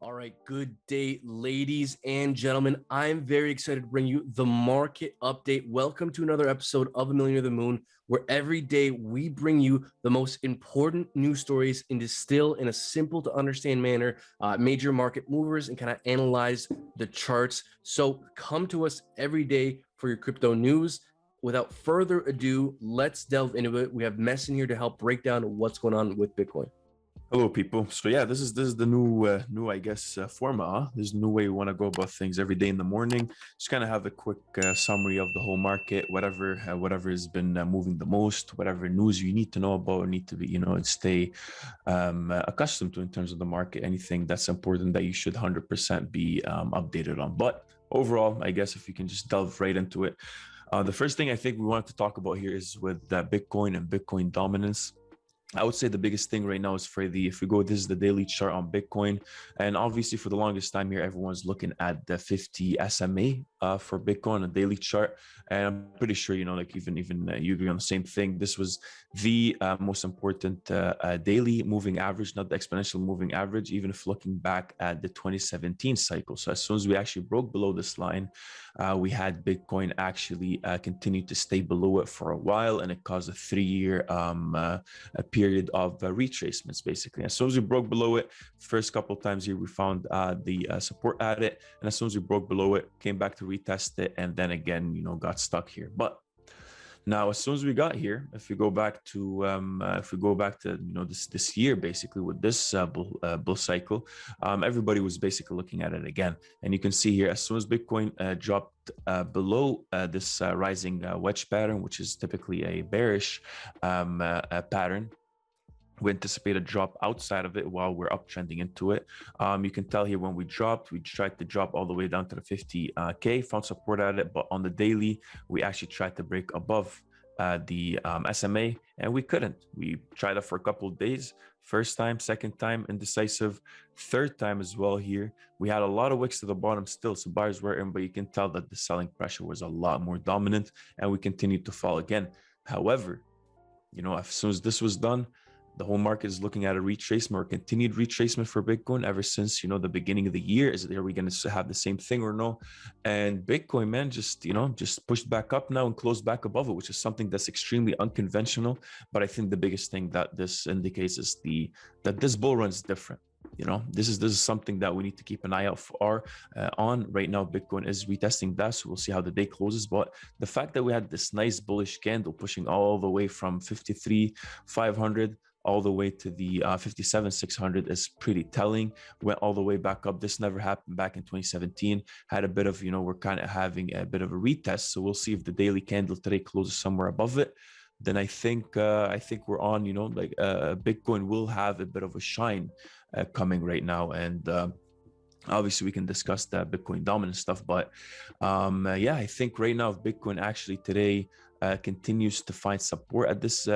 All right, good day, ladies and gentlemen. I'm very excited to bring you the market update. Welcome to another episode of aMillionortheMoon, where every day we bring you the most important news stories and distill in a simple to understand manner, major market movers, and kind of analyze the charts. So come to us every day for your crypto news. Without further ado, let's delve into it. We have Mess in here to help break down what's going on with Bitcoin. Hello, people. So yeah, this is the new I guess format. Huh? This is a new way we want to go about things every day in the morning. Just kind of have a quick summary of the whole market, whatever has been moving the most, whatever news you need to know about, or need to be stay accustomed to in terms of the market. Anything that's important that you should 100% be updated on. But overall, I guess if you can just delve right into it, the first thing I think we wanted to talk about here is with Bitcoin and Bitcoin dominance. I would say the biggest thing right now is if we go, this is the daily chart on Bitcoin. And obviously for the longest time here, everyone's looking at the 50 SMA for Bitcoin, a daily chart. And I'm pretty sure, like even you agree on the same thing. This was the most important daily moving average, not the exponential moving average, even if looking back at the 2017 cycle. So as soon as we actually broke below this line, we had Bitcoin actually continue to stay below it for a while, and it caused a 3-year period of retracements, basically. As soon as we broke below it, first couple of times here, we found the support at it, and as soon as we broke below it, came back to retest it, and then again, got stuck here. But now, as soon as we got here, if we go back to this year, basically with this bull cycle, everybody was basically looking at it again, and you can see here, as soon as Bitcoin dropped below this rising wedge pattern, which is typically a bearish pattern, we anticipate a drop outside of it while we're uptrending into it. You can tell here when we dropped, we tried to drop all the way down to the 50K, found support at it, but on the daily, we actually tried to break above the SMA, and we couldn't. We tried that for a couple of days. First time, second time, indecisive. Third time as well here. We had a lot of wicks to the bottom still, so buyers were in, but you can tell that the selling pressure was a lot more dominant, and we continued to fall again. However, as soon as this was done, the whole market is looking at a retracement or continued retracement for Bitcoin ever since, the beginning of the year. Are we going to have the same thing or no? And Bitcoin, man, just pushed back up now and closed back above it, which is something that's extremely unconventional. But I think the biggest thing that this indicates is that this bull run is different. This is something that we need to keep an eye out for on right now. Bitcoin is retesting that, so we'll see how the day closes. But the fact that we had this nice bullish candle pushing all the way from 53,500 all the way to the 57,600 is pretty telling. Went all the way back up. This never happened back in 2017. Had a bit of, we're kind of having a bit of a retest. So we'll see if the daily candle today closes somewhere above it. Then I think we're on, Bitcoin will have a bit of a shine coming right now. And obviously, we can discuss that Bitcoin dominant stuff, but I think right now, if Bitcoin actually today continues to find support at this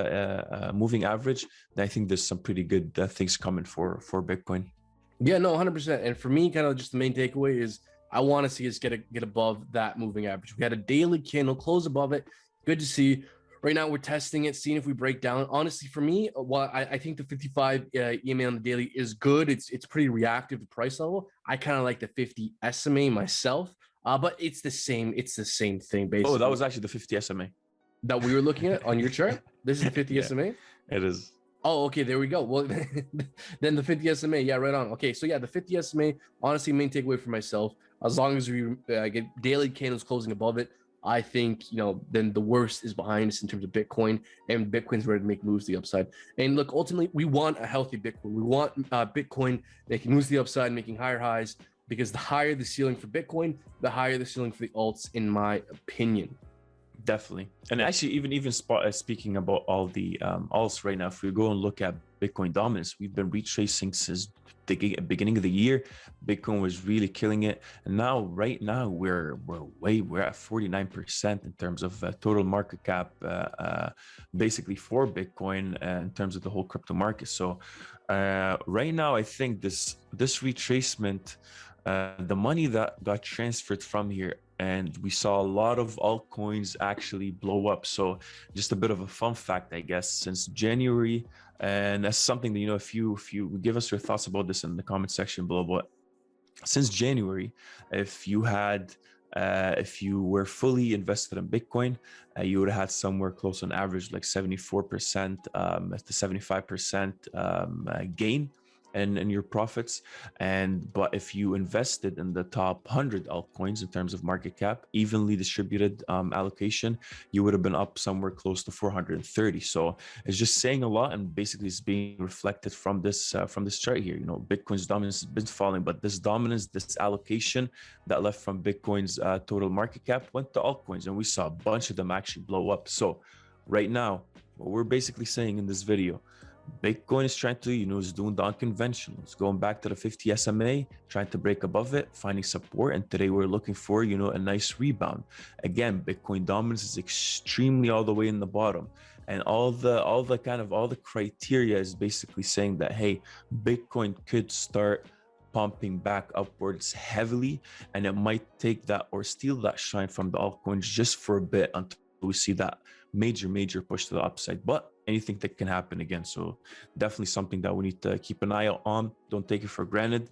moving average, then I think there's some pretty good things coming for Bitcoin. Yeah, no, 100%. And for me, kind of just the main takeaway is I want to see us get above that moving average. We had a daily candle close above it. Good to see. Right now, we're testing it, seeing if we break down. Honestly, for me, while I think the 55 EMA on the daily is good, it's pretty reactive to price level. I kind of like the 50 SMA myself, but it's the same thing, basically. Oh, that was actually the 50 SMA. That we were looking at on your chart? This is the 50 SMA? It is. Oh, okay, there we go. Well, then the 50 SMA, yeah, right on. Okay, so yeah, the 50 SMA, honestly, main takeaway for myself, as long as we get daily candles closing above it, I think, then the worst is behind us in terms of Bitcoin, and Bitcoin's ready to make moves to the upside. And look, ultimately, we want a healthy Bitcoin. We want Bitcoin making moves to the upside, making higher highs, because the higher the ceiling for Bitcoin, the higher the ceiling for the alts, in my opinion. Definitely. And actually, even speaking about all the alts right now, if we go and look at Bitcoin dominance, we've been retracing since the beginning of the year. Bitcoin was really killing it, and now right now we're at 49% in terms of total market cap, basically for Bitcoin in terms of the whole crypto market. So right now, I think this retracement, the money that got transferred from here, and we saw a lot of altcoins actually blow up. So just a bit of a fun fact, I guess, since January, and that's something that, if you give us your thoughts about this in the comment section below. But since January, if you had if you were fully invested in Bitcoin, you would have had somewhere close on average like 74% to 75% gain in your profits. But if you invested in the top 100 altcoins in terms of market cap, evenly distributed allocation, you would have been up somewhere close to 430. So it's just saying a lot, and basically it's being reflected from this chart here. You know, Bitcoin's dominance has been falling, but this dominance, this allocation that left from Bitcoin's total market cap went to altcoins, and we saw a bunch of them actually blow up. So right now, what we're basically saying in this video, Bitcoin is trying to, is doing the unconventional. It's going back to the 50 SMA, trying to break above it, finding support. And today we're looking for, a nice rebound. Again, Bitcoin dominance is extremely all the way in the bottom. And all the criteria is basically saying that, hey, Bitcoin could start pumping back upwards heavily, and it might take that or steal that shine from the altcoins just for a bit until we see that major push to the upside. But anything that can happen again, so definitely something that we need to keep an eye out on. Don't take it for granted,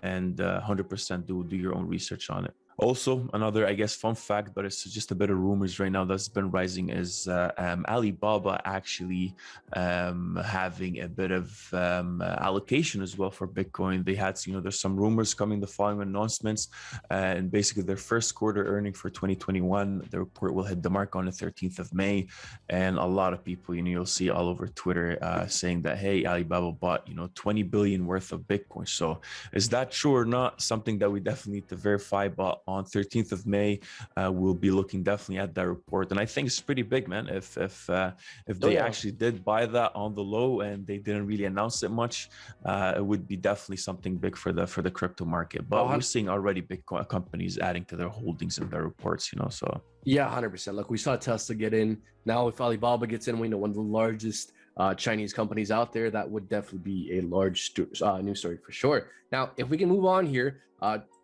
and 100% do your own research on it. Also, another, I guess, fun fact, but it's just a bit of rumors right now that's been rising, is Alibaba actually having a bit of allocation as well for Bitcoin. They had, there's some rumors coming the following announcements, and basically their first quarter earning for 2021, the report will hit the mark on the 13th of May. And a lot of people, you'll see all over Twitter saying that, hey, Alibaba bought, 20 billion worth of Bitcoin. So is that true or not? Something that we definitely need to verify, but on 13th of May, we'll be looking definitely at that report. And I think it's pretty big, man. If they actually did buy that on the low and they didn't really announce it much, it would be definitely something big for the crypto market. But we're seeing already Bitcoin companies adding to their holdings in their reports, so. Yeah, 100%. Look, we saw Tesla get in. Now if Alibaba gets in, we know one of the largest Chinese companies out there. That would definitely be a large news story for sure. Now, if we can move on here,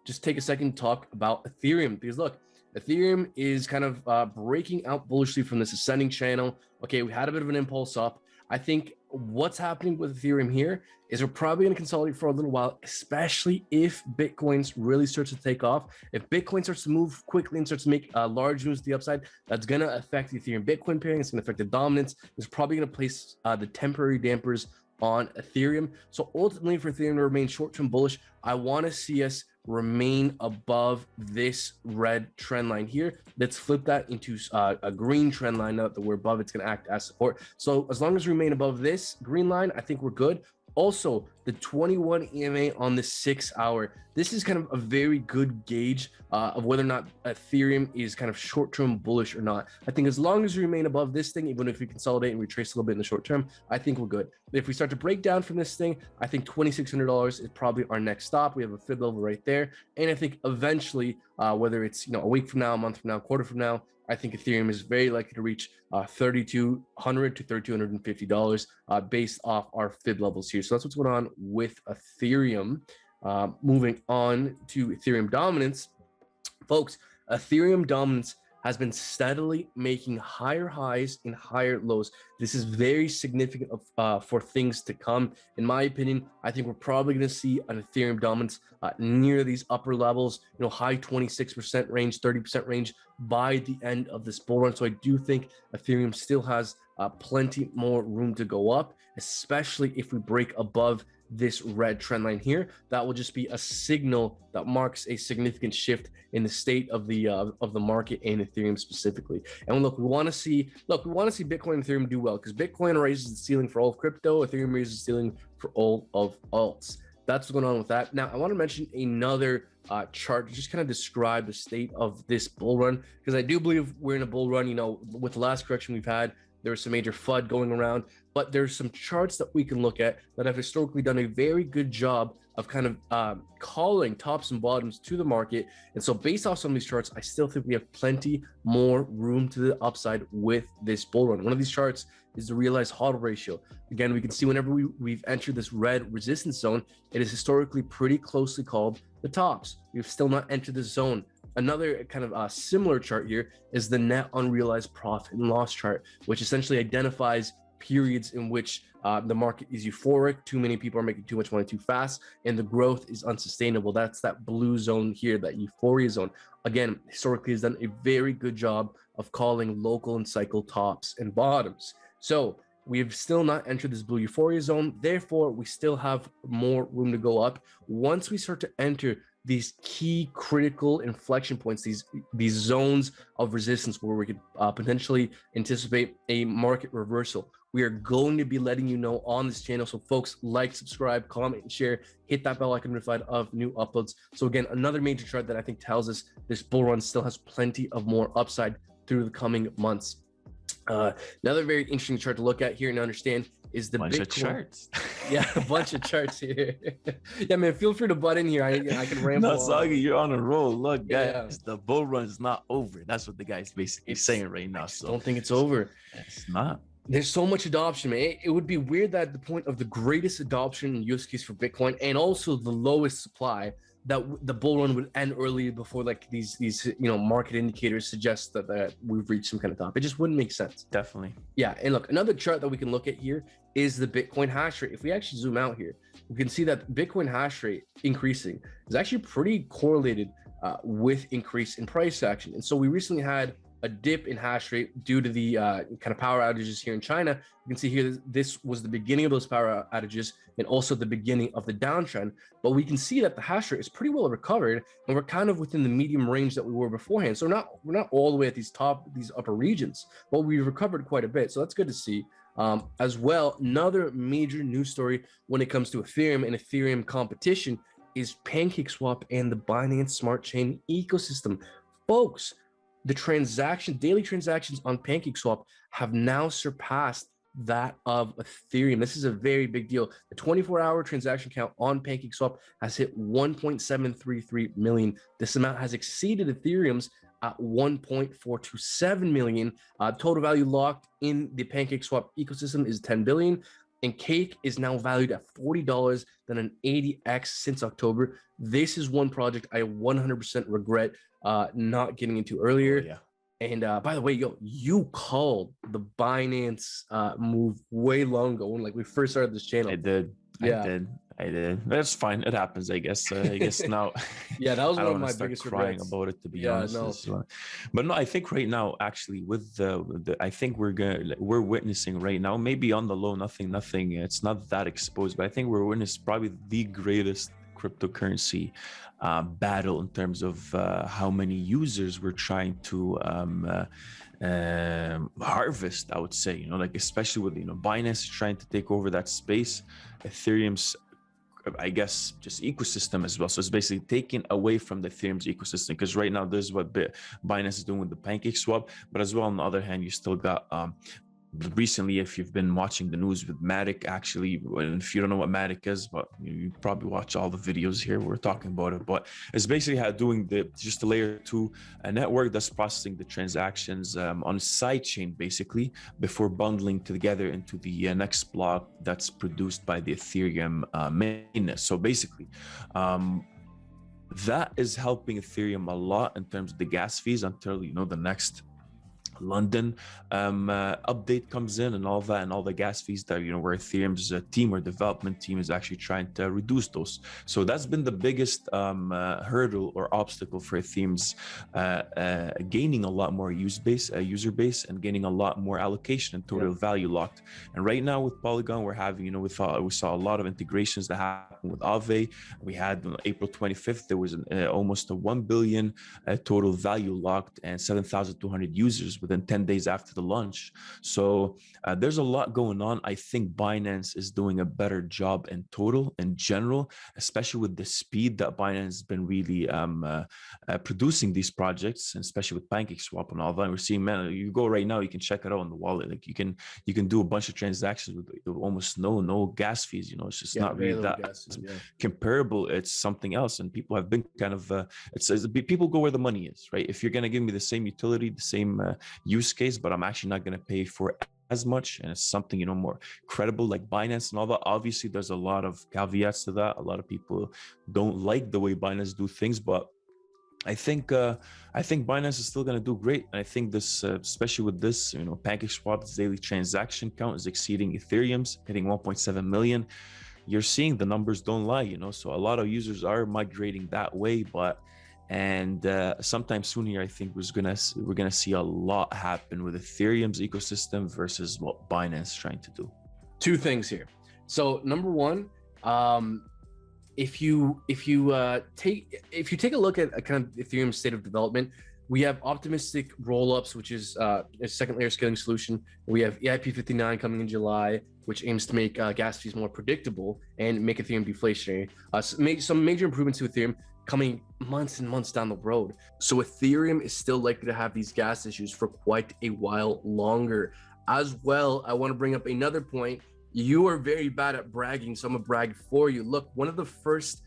just take a second to talk about Ethereum, because look, Ethereum is kind of breaking out bullishly from this ascending channel. Okay, we had a bit of an impulse up. I think what's happening with Ethereum here is we're probably going to consolidate for a little while, especially if Bitcoin really starts to take off. If Bitcoin starts to move quickly and starts to make large moves to the upside, that's going to affect the Ethereum Bitcoin pairing. It's going to affect the dominance. It's probably going to place the temporary dampers on Ethereum. So ultimately, for Ethereum to remain short-term bullish, I want to see us remain above this red trend line here. Let's flip that into a green trend line. Now that we're above, it's going to act as support. So as long as we remain above this green line, I think we're good. Also, the 21 EMA on the 6 hour, this is kind of a very good gauge of whether or not Ethereum is kind of short-term bullish or not. I think as long as we remain above this thing, even if we consolidate and retrace a little bit in the short term, I think we're good. If we start to break down from this thing, I think $2,600 is probably our next stop. We have a fib level right there. And I think eventually, whether it's a week from now, a month from now, quarter from now, I think Ethereum is very likely to reach $3,200 to $3,250 based off our fib levels here. So that's what's going on with Ethereum. Moving on to Ethereum dominance, folks. Ethereum dominance has been steadily making higher highs and higher lows. This is very significant for things to come. In my opinion, I think we're probably going to see an Ethereum dominance near these upper levels, high 26% range, 30% range by the end of this bull run. So I do think Ethereum still has plenty more room to go up, especially if we break above this red trend line here. That will just be a signal that marks a significant shift in the state of the market and Ethereum specifically. And look, we want to see Bitcoin and Ethereum do well, because Bitcoin raises the ceiling for all of crypto, Ethereum raises the ceiling for all of alts. That's what's going on with that. Now, I want to mention another chart to just kind of describe the state of this bull run, because I do believe we're in a bull run. With the last correction we've had, there was some major FUD going around, but there's some charts that we can look at that have historically done a very good job of kind of calling tops and bottoms to the market. And so based off some of these charts, I still think we have plenty more room to the upside with this bull run. One of these charts is the realized hodl ratio. Again, we can see whenever we've entered this red resistance zone, it is historically pretty closely called the tops. We've still not entered the zone. Another kind of similar chart here is the net unrealized profit and loss chart, which essentially identifies periods in which the market is euphoric, too many people are making too much money too fast, and the growth is unsustainable. That's that blue zone here, that euphoria zone. Again, historically has done a very good job of calling local and cycle tops and bottoms. So we've still not entered this blue euphoria zone. Therefore, we still have more room to go up. Once we start to enter these key critical inflection points, these zones of resistance where we could potentially anticipate a market reversal, we are going to be letting you know on this channel. So folks, like, subscribe, comment, and share, hit that bell icon notified of new uploads. So again, another major chart that I think tells us this bull run still has plenty of more upside through the coming months. Another very interesting chart to look at here and understand is the bunch Bitcoin. Of charts. Yeah, a bunch of charts here. Yeah, man, feel free to butt in here. I can ramble. No, Sagi, you're on a roll. Look, guys, Yeah. the bull run is not over. That's what the guy's basically saying right now. So don't think it's over. It's not. There's so much adoption, man. It would be weird that at the point of the greatest adoption in use case for Bitcoin and also the lowest supply, that the bull run would end early before like these market indicators suggest that we've reached some kind of top. It just wouldn't make sense. Definitely. Yeah, and look, another chart that we can look at here is the Bitcoin hash rate. If we actually zoom out here, we can see that Bitcoin hash rate increasing is actually pretty correlated with increase in price action. And so we recently had a dip in hash rate due to the kind of power outages here in China. You can see here, this was the beginning of those power outages and also the beginning of the downtrend. But we can see that the hash rate is pretty well recovered, and we're kind of within the medium range that we were beforehand. So we're not all the way at these upper regions, but we've recovered quite a bit. So that's good to see. As well, another major news story when it comes to Ethereum and Ethereum competition is PancakeSwap and the Binance Smart Chain ecosystem. Folks, the daily transactions on PancakeSwap have now surpassed that of Ethereum. This is a very big deal. The 24-hour transaction count on PancakeSwap has hit 1.733 million. This amount has exceeded Ethereum's at 1.427 million. Total value locked in the PancakeSwap ecosystem is 10 billion. And Cake is now valued at $40, than an 80x since October. This is one project I 100% regret not getting into earlier. Oh, yeah. And by the way, you called the Binance move way long ago when we first started this channel. I did. Yeah. I did. That's fine. It happens, I guess. I guess now. Yeah, that was one of my biggest crying regrets. About it, to be honest. No. But no, I think right now, actually, with the I think we're witnessing right now, maybe on the low, nothing. It's not that exposed, but I think we're witnessing probably the greatest cryptocurrency battle in terms of how many users we're trying to harvest. I would say, especially with Binance trying to take over that space, Ethereum's, I guess, just ecosystem as well. So it's basically taking away from the Ethereum's ecosystem, because right now there's what Binance is doing with the PancakeSwap, but as well on the other hand, you still got recently, if you've been watching the news with Matic, actually, and if you don't know what Matic is, but you probably watch all the videos here, we're talking about it, but it's basically doing just a layer 2 network that's processing the transactions on a side chain, basically, before bundling together into the next block that's produced by the Ethereum mainnet. So basically, that is helping Ethereum a lot in terms of the gas fees until the next London update comes in and all that, and all the gas fees that where Ethereum's team or development team is actually trying to reduce those. So that's been the biggest hurdle or obstacle for Ethereum's gaining a lot more user base and gaining a lot more allocation and total value locked. And right now with Polygon, we're having we saw a lot of integrations that happened with Aave. We had on April 25th there was almost a 1 billion total value locked and 7,200 users within 10 days after the launch. So there's a lot going on. I think Binance is doing a better job in general, especially with the speed that Binance has been really producing these projects, and especially with PancakeSwap and all that. We're seeing, man, you go right now, you can check it out on the wallet. You can do a bunch of transactions with almost no gas fees. It's just not really that comparable. It's something else, and people have been kind of people go where the money is, right? If you're gonna give me the same utility, the same use case, but I'm actually not going to pay for as much, and it's something more credible like Binance and all that. Obviously there's a lot of caveats to that. A lot of people don't like the way Binance do things, but I think Binance is still going to do great. And I think this, especially with this, PancakeSwap's daily transaction count is exceeding Ethereum's, hitting 1.7 million. You're seeing the numbers don't lie, So a lot of users are migrating that way, and sometime soon here, I think we're gonna see a lot happen with Ethereum's ecosystem versus what Binance is trying to do. Two things here. So number one, if you take a look at a kind of Ethereum state of development, we have optimistic rollups, which is a second layer scaling solution. We have EIP59 coming in July, which aims to make gas fees more predictable and make Ethereum deflationary. Make some major improvements to Ethereum coming months and months down the road. So Ethereum is still likely to have these gas issues for quite a while longer. As well, I want to bring up another point. You are very bad at bragging, so I'm gonna brag for you. Look, one of the first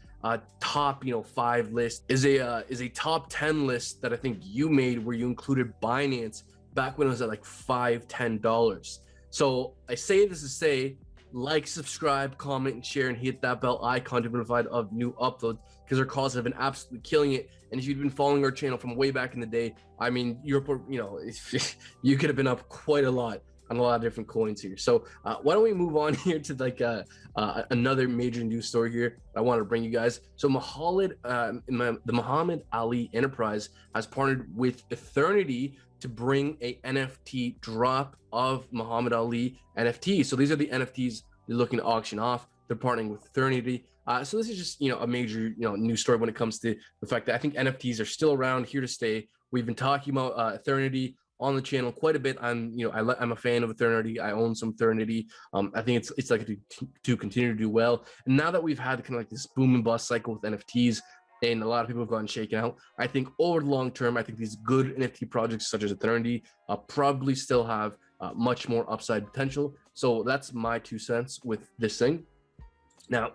top 5 list is a top 10 list that I think you made, where you included Binance back when it was at like $5-10. So I say this to say, like, subscribe, comment, and share, and hit that bell icon to be notified of new uploads, because our calls have been absolutely killing it. And if you've been following our channel from way back in the day, I mean, you could have been up quite a lot on a lot of different coins here. So why don't we move on here to like another major news story here I want to bring you guys. So the Muhammad Ali Enterprise has partnered with Eternity to bring a NFT drop of Muhammad Ali NFTs. So these are the NFTs they're looking to auction off. They're partnering with Eternity. So this is just a major news story when it comes to the fact that I think NFTs are still around, here to stay. We've been talking about Eternity on the channel quite a bit. I'm a fan of Eternity. I own some Eternity. I think it's like to continue to do well. And now that we've had kind of like this boom and bust cycle with NFTs, and a lot of people have gotten shaken out, I think over the long term, I think these good NFT projects such as Eternity probably still have much more upside potential. So that's my 2 cents with this thing. Now,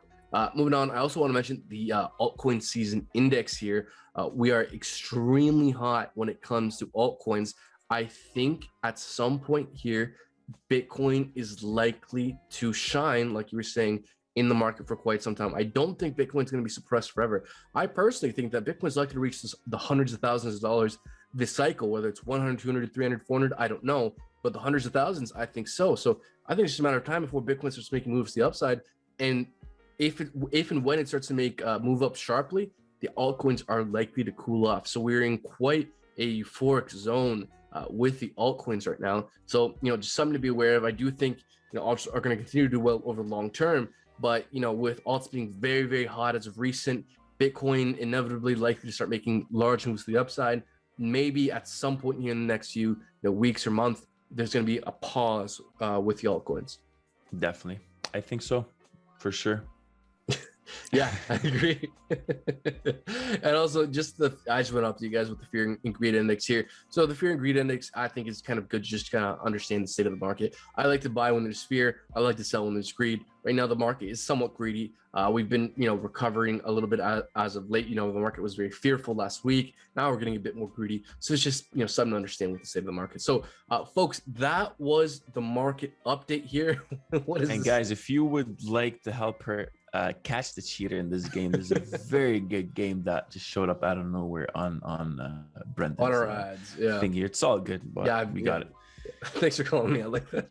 moving on, I also want to mention the altcoin season index here. We are extremely hot when it comes to altcoins. I think at some point here, Bitcoin is likely to shine, like you were saying, in the market for quite some time. I don't think Bitcoin's going to be suppressed forever. I personally think that Bitcoin's likely to reach the hundreds of thousands of dollars this cycle, whether it's 100, 200, 300, 400, I don't know. But the hundreds of thousands, I think so. So I think it's just a matter of time before Bitcoin starts making moves to the upside. And if and when it starts to make move up sharply, the altcoins are likely to cool off. So we're in quite a euphoric zone with the altcoins right now. So, just something to be aware of. I do think, alts are going to continue to do well over the long term, but, with alts being very, very hot as of recent, Bitcoin inevitably likely to start making large moves to the upside. Maybe at some point here in the next few weeks or month, there's going to be a pause with the altcoins. Definitely. I think so, for sure. Yeah, I agree. And also, I just went up to you guys with the fear and greed index here. So the fear and greed index, I think, is kind of good just to kind of understand the state of the market. I like to buy when there's fear. I like to sell when there's greed. Right now, the market is somewhat greedy. We've been, recovering a little bit as of late. The market was very fearful last week. Now we're getting a bit more greedy. So it's just, something to understand with the state of the market. So, folks, that was the market update here. What is and this? Guys, if you would like to help her catch the cheater in this game, there's a very good game that just showed up out of nowhere on Brendan's on our ads. Yeah, thing here. It's all good, but yeah, we got it. Thanks for calling me out like that.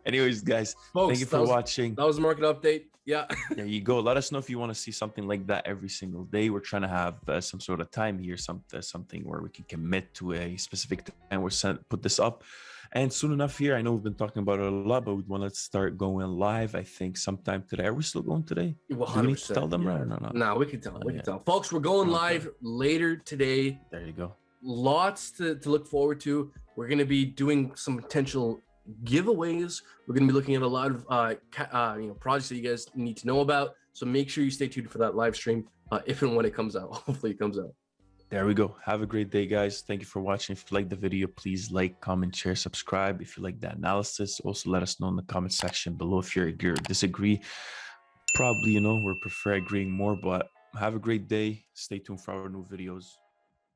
Anyways, guys, folks, thank you for watching. That was the market update. Yeah. There you go. Let us know if you want to see something like that every single day. We're trying to have some sort of time here, something where we can commit to a specific time. And we're put this up. And soon enough here, I know we've been talking about it a lot, but we want to start going live, I think, sometime today. Are we still going today? Well, do we need to tell them right or not? No, we can tell. We can tell. Folks, we're going live later today. There you go. Lots to look forward to. We're going to be doing some potential giveaways. We're going to be looking at a lot of projects that you guys need to know about. So make sure you stay tuned for that live stream if and when it comes out. Hopefully it comes out. There we go. Have a great day, guys. Thank you for watching. If you like the video, please like, comment, share, subscribe. If you like the analysis, also let us know in the comment section below if you agree or disagree. Probably, we prefer agreeing more, but have a great day. Stay tuned for our new videos.